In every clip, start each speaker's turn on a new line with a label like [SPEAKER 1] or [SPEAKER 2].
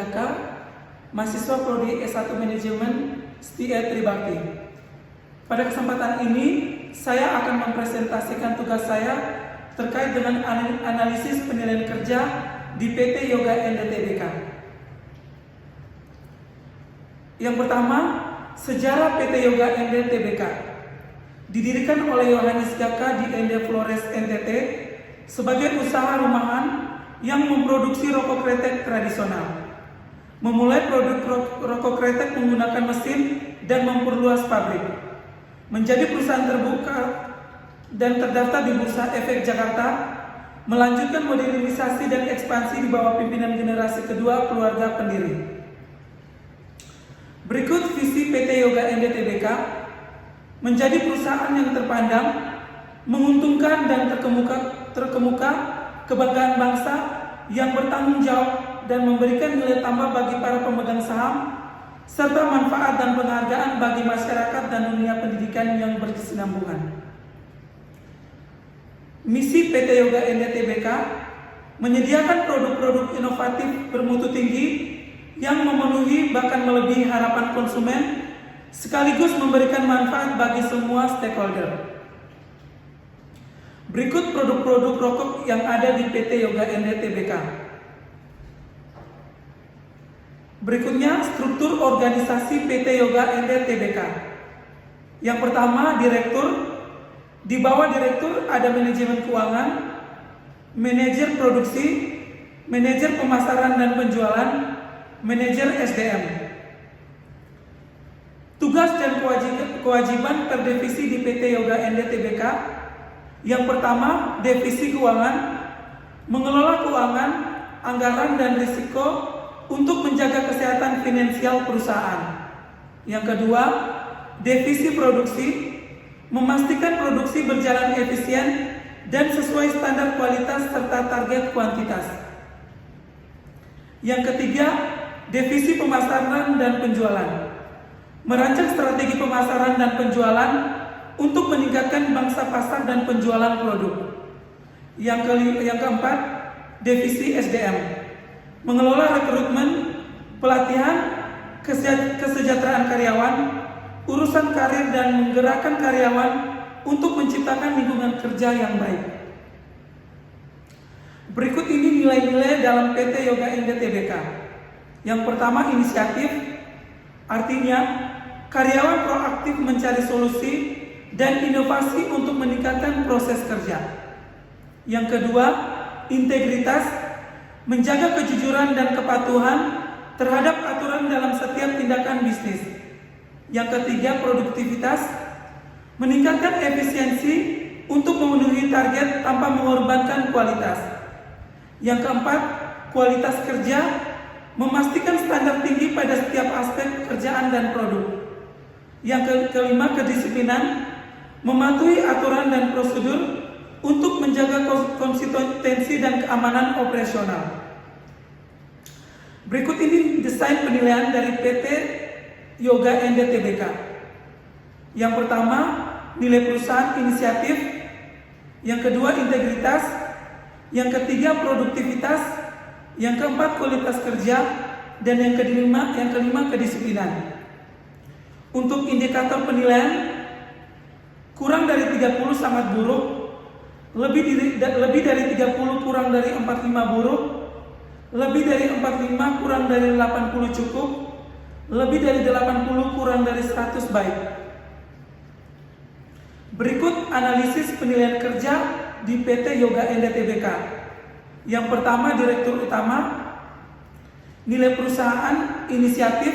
[SPEAKER 1] Jaka, mahasiswa Prodi S1 Manajemen STIA Tribakti. Pada kesempatan ini, saya akan mempresentasikan tugas saya terkait dengan analisis penilaian kerja di PT Yoga ND Tbk. Yang pertama, sejarah PT Yoga ND Tbk. Didirikan oleh Yohanes Jaka di ND Flores NTT sebagai usaha rumahan yang memproduksi rokok kretek tradisional. Memulai produk rokok kretek menggunakan mesin dan memperluas pabrik. Menjadi perusahaan terbuka dan terdaftar di Bursa Efek Jakarta, melanjutkan modernisasi dan ekspansi di bawah pimpinan generasi kedua keluarga pendiri. Berikut visi PT Yoga ND Tbk: menjadi perusahaan yang terpandang, menguntungkan dan terkemuka, kebanggaan bangsa yang bertanggung jawab dan memberikan nilai tambah bagi para pemegang saham, serta manfaat dan penghargaan bagi masyarakat dan dunia pendidikan yang berkesinambungan. Misi PT Yoga ND Tbk menyediakan produk-produk inovatif bermutu tinggi yang memenuhi bahkan melebihi harapan konsumen, sekaligus memberikan manfaat bagi semua stakeholder. Berikut produk-produk rokok yang ada di PT Yoga ND Tbk. Berikutnya struktur organisasi PT Yoga ND Tbk. Yang pertama, direktur. Di bawah direktur ada manajemen keuangan, manajer produksi, manajer pemasaran dan penjualan, manajer SDM. Tugas dan kewajiban per divisi di PT Yoga ND Tbk. Yang pertama, divisi keuangan, mengelola keuangan, anggaran dan risiko untuk menjaga kesehatan finansial perusahaan. Yang kedua, divisi produksi, memastikan produksi berjalan efisien dan sesuai standar kualitas serta target kuantitas. Yang ketiga, divisi pemasaran dan penjualan, merancang strategi pemasaran dan penjualan untuk meningkatkan bangsa pasar dan penjualan produk. Yang keempat, divisi SDM, mengelola rekrutmen, pelatihan, kesejahteraan karyawan, urusan karir dan menggerakkan karyawan untuk menciptakan lingkungan kerja yang baik. Berikut ini nilai-nilai dalam PT Yoga ND Tbk. Yang pertama, inisiatif, artinya karyawan proaktif mencari solusi dan inovasi untuk meningkatkan proses kerja. Yang kedua, integritas, menjaga kejujuran dan kepatuhan terhadap aturan dalam setiap tindakan bisnis. Yang ketiga, produktivitas, meningkatkan efisiensi untuk memenuhi target tanpa mengorbankan kualitas. Yang keempat, kualitas kerja, memastikan standar tinggi pada setiap aspek pekerjaan dan produk. Yang kelima, kedisiplinan, mematuhi aturan dan prosedur untuk menjaga konsistensi dan keamanan operasional. Berikut ini desain penilaian dari PT Yoga ND Tbk. Yang pertama, nilai perusahaan inisiatif. Yang kedua, integritas. Yang ketiga, produktivitas. Yang keempat, kualitas kerja. Dan yang kelima, kedisiplinan. Untuk indikator penilaian, kurang dari 30 sangat buruk, lebih dari 30 kurang dari 45 buruk, lebih dari 45 kurang dari 80 cukup, lebih dari 80 kurang dari 100 baik. Berikut analisis penilaian kerja di PT Yoga ND Tbk. Yang pertama, direktur utama, nilai perusahaan inisiatif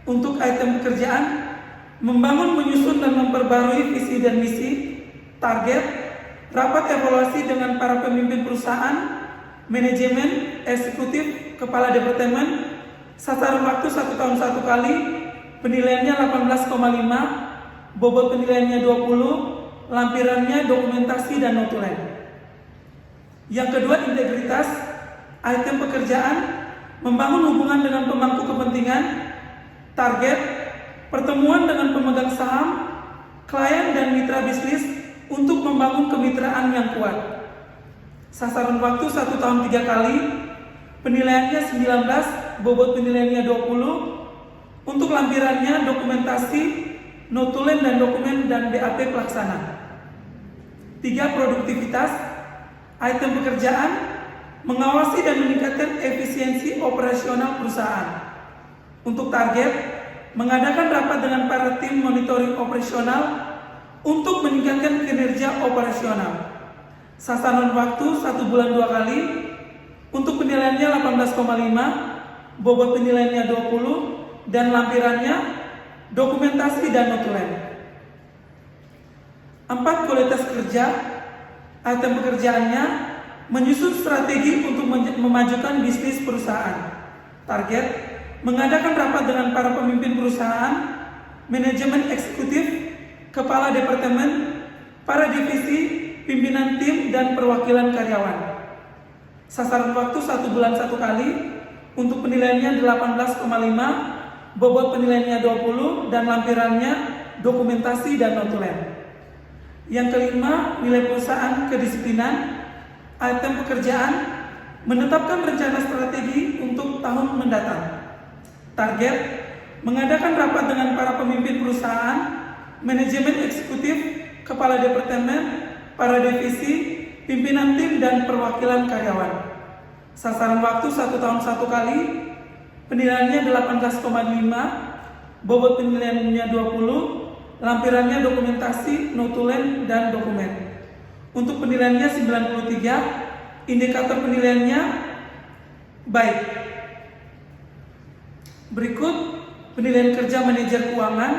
[SPEAKER 1] untuk item pekerjaan, membangun, menyusun dan memperbarui visi dan misi, target, rapat evaluasi dengan para pemimpin perusahaan, manajemen, eksekutif, kepala departemen, sasaran waktu 1 tahun 1 kali, penilaiannya 18,5, bobot penilaiannya 20, lampirannya dokumentasi dan notulen. Yang kedua, integritas, item pekerjaan, membangun hubungan dengan pemangku kepentingan, target, pertemuan dengan pemegang saham, klien dan mitra bisnis untuk membangun kemitraan yang kuat. Sasaran waktu 1 tahun 3 kali, penilaiannya 19, bobot penilaiannya 20. Untuk lampirannya dokumentasi, notulen dan dokumen dan BAP pelaksana. 3. Produktivitas. Item pekerjaan, mengawasi dan meningkatkan efisiensi operasional perusahaan. Untuk target, mengadakan rapat dengan para tim monitoring operasional untuk meningkatkan kinerja operasional. Sasaran waktu 1 bulan 2 kali. Untuk penilaiannya 18,5, bobot penilaiannya 20, dan lampirannya dokumentasi dan notulen. 4. Kualitas kerja. Item pekerjaannya, menyusun strategi untuk memajukan bisnis perusahaan. Target, mengadakan rapat dengan para pemimpin perusahaan, manajemen eksekutif, kepala departemen, para divisi, pimpinan tim, dan perwakilan karyawan. Sasaran waktu 1 bulan 1 kali. Untuk penilaiannya 18,5, bobot penilaiannya 20, dan lampirannya dokumentasi dan notulen. Yang kelima, nilai perusahaan kedisiplinan. Item pekerjaan, menetapkan rencana strategi untuk tahun mendatang. Target, mengadakan rapat dengan para pemimpin perusahaan, manajemen eksekutif, kepala departemen, para divisi, pimpinan tim, dan perwakilan karyawan. Sasaran waktu 1 tahun 1 kali. Penilaiannya 18,5, bobot penilaiannya 20, lampirannya dokumentasi, notulen, dan dokumen. Untuk penilaiannya 93, indikator penilaiannya baik. Berikut penilaian kerja manajer keuangan.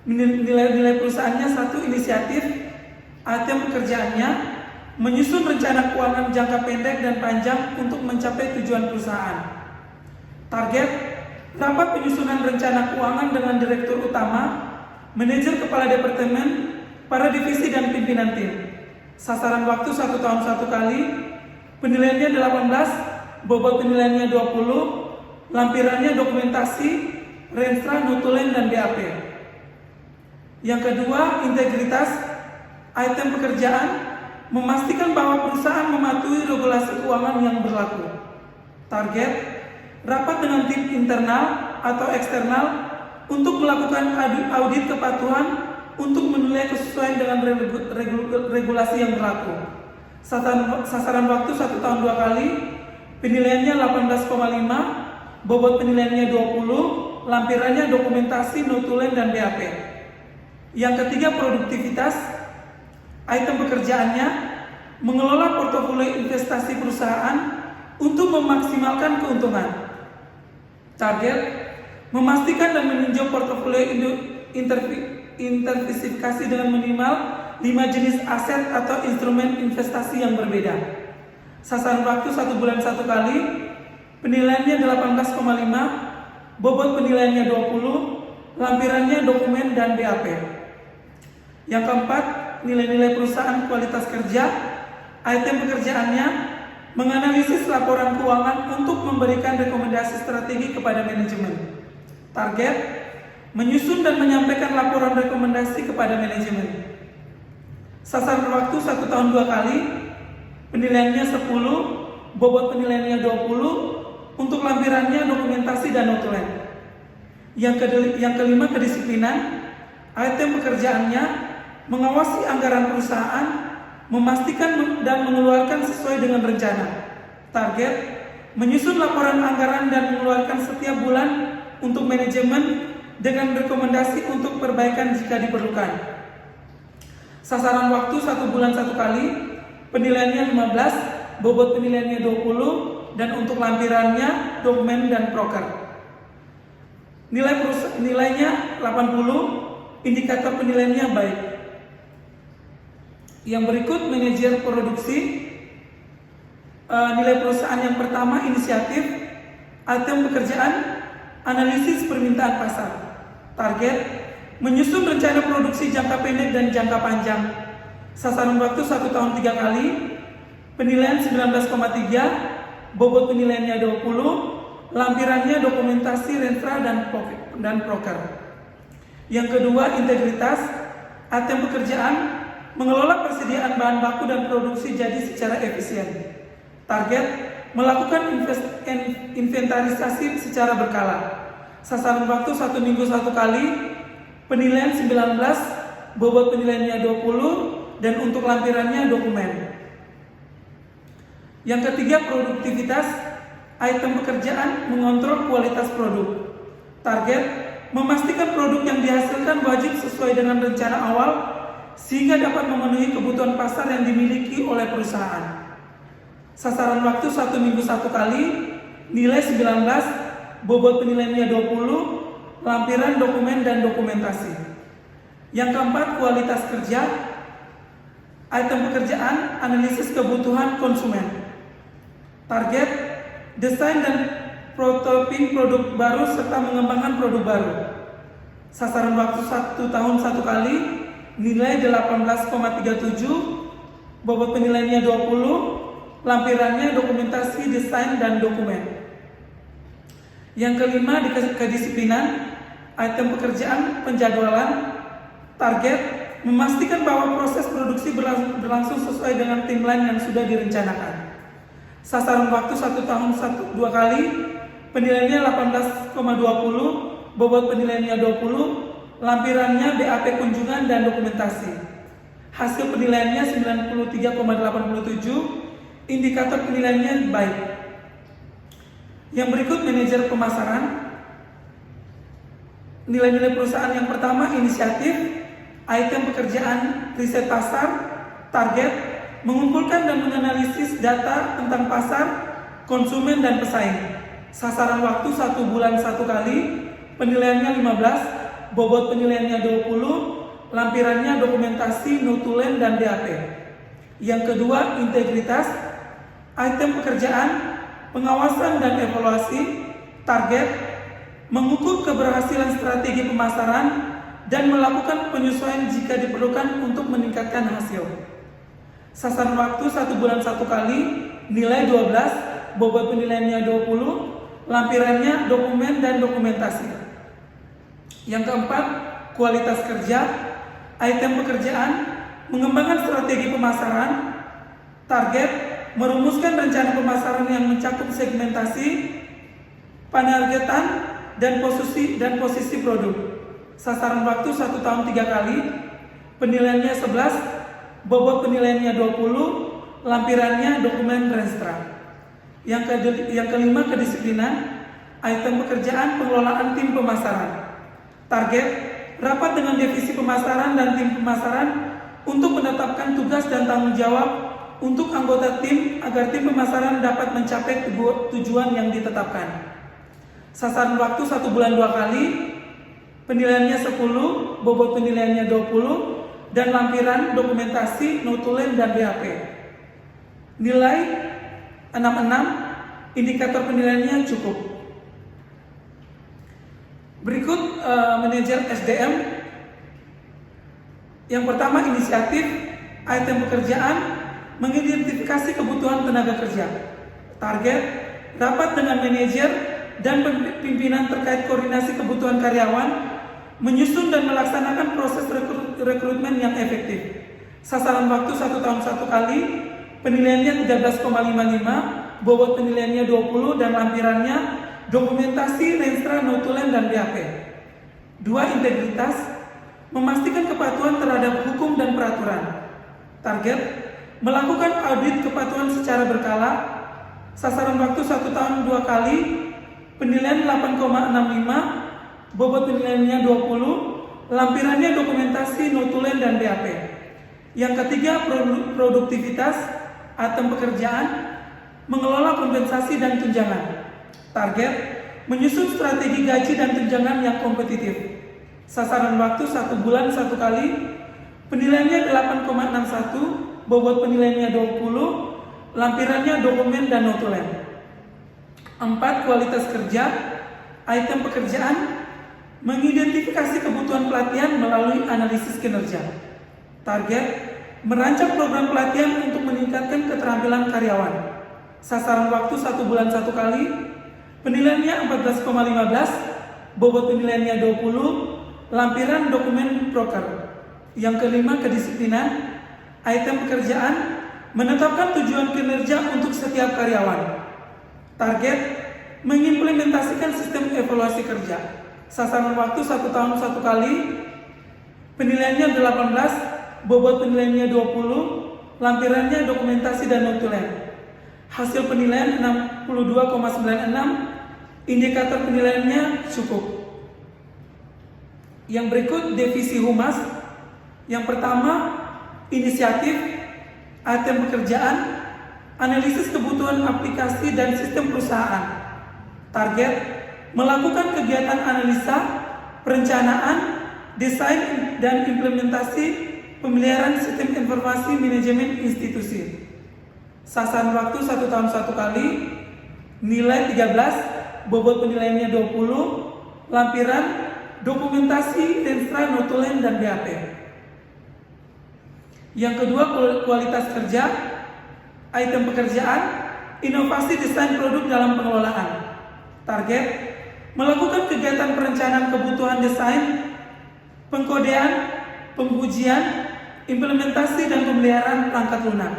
[SPEAKER 1] Nilai perusahaannya 1. Inisiatif. Item pekerjaannya, menyusun rencana keuangan jangka pendek dan panjang untuk mencapai tujuan perusahaan. Target, rapat penyusunan rencana keuangan dengan direktur utama, manajer kepala departemen, para divisi, dan pimpinan tim. Sasaran waktu 1 tahun 1 kali. Penilaiannya 18, bobot penilaiannya 20, lampirannya dokumentasi, renstra, notulen, dan BAP. Yang kedua, integritas. Item pekerjaan, memastikan bahwa perusahaan mematuhi regulasi keuangan yang berlaku. Target, rapat dengan tim internal atau eksternal untuk melakukan audit kepatuhan untuk menilai kesesuaian dengan regulasi yang berlaku. Sasaran waktu 1 tahun 2 kali. Penilaiannya 18,5, bobot penilaiannya 20, lampirannya dokumentasi, notulen, dan BAP. Yang ketiga, produktivitas. Item pekerjaannya, mengelola portofolio investasi perusahaan untuk memaksimalkan keuntungan. Target, memastikan dan meninjau portofolio diversifikasi dengan minimal 5 jenis aset atau instrumen investasi yang berbeda. Sasaran waktu 1 bulan 1 kali. Penilaiannya 18,5, bobot penilaiannya 20, lampirannya dokumen dan BAP. Yang keempat, nilai-nilai perusahaan kualitas kerja. Item pekerjaannya, menganalisis laporan keuangan untuk memberikan rekomendasi strategi kepada manajemen. Target, menyusun dan menyampaikan laporan rekomendasi kepada manajemen. Sasaran waktu 1 tahun 2 kali. Penilaiannya 10, bobot penilaiannya 20, untuk lampirannya dokumentasi dan notulen. Yang kelima, kedisiplinan. Item pekerjaannya, mengawasi anggaran perusahaan, memastikan dan mengeluarkan sesuai dengan rencana. Target, menyusun laporan anggaran dan mengeluarkan setiap bulan untuk manajemen dengan rekomendasi untuk perbaikan jika diperlukan. Sasaran waktu 1 bulan 1 kali. Penilaiannya 15, bobot penilaiannya 20, dan untuk lampirannya dokumen dan broker. Nilainya 80, indikator penilaiannya baik. Yang berikut, manajer produksi. Nilai perusahaan yang pertama, inisiatif. Item pekerjaan, analisis permintaan pasar. Target, menyusun rencana produksi jangka pendek dan jangka panjang. Sasaran waktu 1 tahun 3 kali. Penilaian 19,3, bobot penilaiannya 20, lampirannya dokumentasi, renstra, dan broker. Yang kedua, integritas. Item pekerjaan, mengelola persediaan bahan baku dan produksi jadi secara efisien. Target, melakukan inventarisasi secara berkala. Sasaran waktu 1 minggu 1 kali, penilaian 19, bobot penilaiannya 20, dan untuk lampirannya dokumen. Yang ketiga, produktivitas. Item pekerjaan mengontrol kualitas produk. Target, memastikan produk yang dihasilkan wajib sesuai dengan rencana awal sehingga dapat memenuhi kebutuhan pasar yang dimiliki oleh perusahaan. Sasaran waktu 1 minggu 1 kali, nilai 19, bobot penilaiannya 20, lampiran dokumen dan dokumentasi. Yang keempat, kualitas kerja. Item pekerjaan, analisis kebutuhan konsumen. Target, desain dan prototyping produk baru serta mengembangkan produk baru. Sasaran waktu 1 tahun 1 kali, nilai 18,37, bobot penilaiannya 20, lampirannya dokumentasi, desain, dan dokumen. Yang kelima, di kedisiplinan. Item pekerjaan, penjadwalan. Target, memastikan bahwa proses produksi berlangsung sesuai dengan timeline yang sudah direncanakan. Sasaran waktu 1 tahun 2 kali, penilaiannya 18,20, bobot penilaiannya 20, lampirannya BAP kunjungan dan dokumentasi. Hasil penilaiannya 93,87, indikator penilaiannya baik. Yang berikut, manajer pemasaran. Nilai-nilai perusahaan yang pertama, inisiatif. Item pekerjaan, riset pasar. Target, mengumpulkan dan menganalisis data tentang pasar, konsumen, dan pesaing. Sasaran waktu 1 bulan 1 kali, penilaiannya 15, bobot penilaiannya 20, lampirannya dokumentasi, notulen, dan DAP. Yang kedua, integritas. Item pekerjaan, pengawasan dan evaluasi. Target, mengukur keberhasilan strategi pemasaran dan melakukan penyesuaian jika diperlukan untuk meningkatkan hasil. Sasaran waktu 1 bulan 1 kali, nilai 12, bobot penilaiannya 20, lampirannya dokumen dan dokumentasi. Yang keempat, kualitas kerja. Item pekerjaan, mengembangkan strategi pemasaran. Target, merumuskan rencana pemasaran yang mencakup segmentasi, penargetan, dan posisi produk. Sasaran waktu 1 tahun 3 kali, penilaiannya 11, bobot penilaiannya 20, lampirannya dokumen Renstra. Yang kelima, kedisiplinan. Item pekerjaan, pengelolaan tim pemasaran. Target, rapat dengan divisi pemasaran dan tim pemasaran untuk menetapkan tugas dan tanggung jawab untuk anggota tim agar tim pemasaran dapat mencapai tujuan yang ditetapkan. Sasaran waktu 1 bulan 2 kali, penilaiannya 10, bobot penilaiannya 20, dan lampiran dokumentasi, notulen, dan BAP. Nilai 66, indikator penilaiannya cukup. Berikut manajer SDM. Yang pertama, inisiatif. Item pekerjaan, mengidentifikasi kebutuhan tenaga kerja. Target, rapat dengan manajer dan pimpinan terkait koordinasi kebutuhan karyawan, menyusun dan melaksanakan proses rekrutmen yang efektif. Sasaran waktu 1 tahun 1 kali, penilaiannya 13,55, bobot penilaiannya 20, dan lampirannya dokumentasi, Renstra, notulen, dan BAP. 2. Integritas, memastikan kepatuhan terhadap hukum dan peraturan. Target, melakukan audit kepatuhan secara berkala. Sasaran waktu 1 tahun 2 kali, penilaian 8,65, bobot penilaiannya 20, lampirannya dokumentasi, notulen, dan BAP. Yang ketiga, produktivitas. Item pekerjaan, mengelola kompensasi dan tunjangan. Target, menyusun strategi gaji dan tunjangan yang kompetitif. Sasaran waktu 1 bulan 1 kali, penilaiannya 8,61, bobot penilaiannya 20, lampirannya dokumen dan notulen. 4. Kualitas kerja. Item pekerjaan, mengidentifikasi kebutuhan pelatihan melalui analisis kinerja. Target, merancang program pelatihan untuk meningkatkan keterampilan karyawan. Sasaran waktu 1 bulan 1 kali, penilaiannya 14,15, bobot penilaiannya 20, lampiran dokumen broker. Yang kelima, kedisiplinan. Item pekerjaan, menetapkan tujuan kinerja untuk setiap karyawan. Target, mengimplementasikan sistem evaluasi kerja. Sasaran waktu 1 tahun 1 kali, penilaiannya 18, bobot penilaiannya 20, lampirannya dokumentasi dan notulen. Hasil penilaian 62,96, indikator penilaiannya cukup. Yang berikut divisi humas. Yang pertama, inisiatif, item pekerjaan, analisis kebutuhan aplikasi dan sistem perusahaan. Target, melakukan kegiatan analisa, perencanaan, desain dan implementasi pemeliharaan sistem informasi manajemen institusi. Sasaran waktu 1 tahun 1 kali, nilai 13, bobot penilaiannya 20, lampiran, dokumentasi, tenstra, notulen, dan BAP. Yang kedua, kualitas kerja, item pekerjaan, inovasi desain produk dalam pengelolaan. Target, melakukan kegiatan perencanaan kebutuhan desain, pengkodean, pengujian, implementasi dan pemeliharaan perangkat lunak.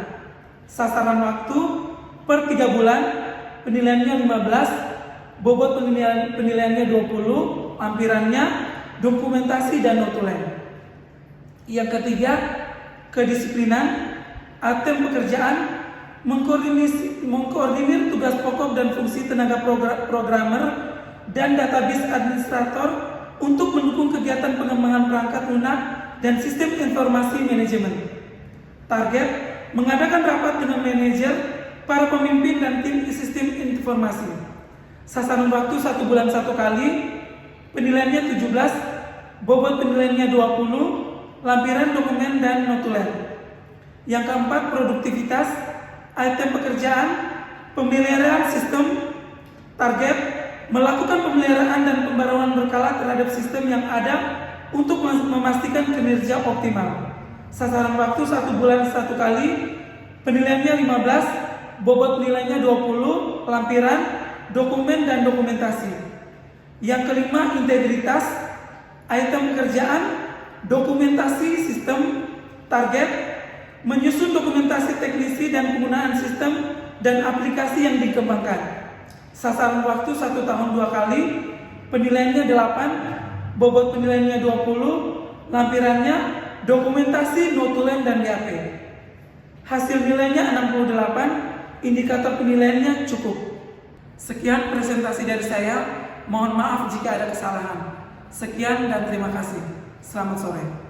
[SPEAKER 1] Sasaran waktu per 3 bulan, penilaiannya 15, bobot penilaiannya 20, lampirannya, dokumentasi dan notulen. Yang ketiga, kedisiplinan, item pekerjaan, mengkoordinir tugas pokok dan fungsi tenaga programmer dan database administrator untuk mendukung kegiatan pengembangan perangkat lunak dan sistem informasi manajemen. Target, mengadakan rapat dengan manajer, para pemimpin dan tim sistem informasi. Sasaran waktu 1 bulan 1 kali, penilaiannya 17, bobot penilaiannya 20, lampiran dokumen dan notulen. Yang keempat, produktivitas, item pekerjaan, pemeliharaan sistem. Target, melakukan pemeliharaan dan pembaruan berkala terhadap sistem yang ada untuk memastikan kinerja optimal. Sasaran waktu 1 bulan 1 kali, penilaiannya 15, bobot nilainya 20, lampiran, dokumen dan dokumentasi. Yang kelima, integritas, item pekerjaan, dokumentasi sistem. Target, menyusun dokumentasi teknisi dan penggunaan sistem dan aplikasi yang dikembangkan. Sasaran waktu 1 tahun 2 kali, penilaiannya 8, bobot penilaiannya 20, lampirannya, dokumentasi, notulen dan BAP. Hasil nilainya 68, indikator penilaiannya cukup. Sekian presentasi dari saya. Mohon maaf jika ada kesalahan. Sekian dan terima kasih. Selamat sore.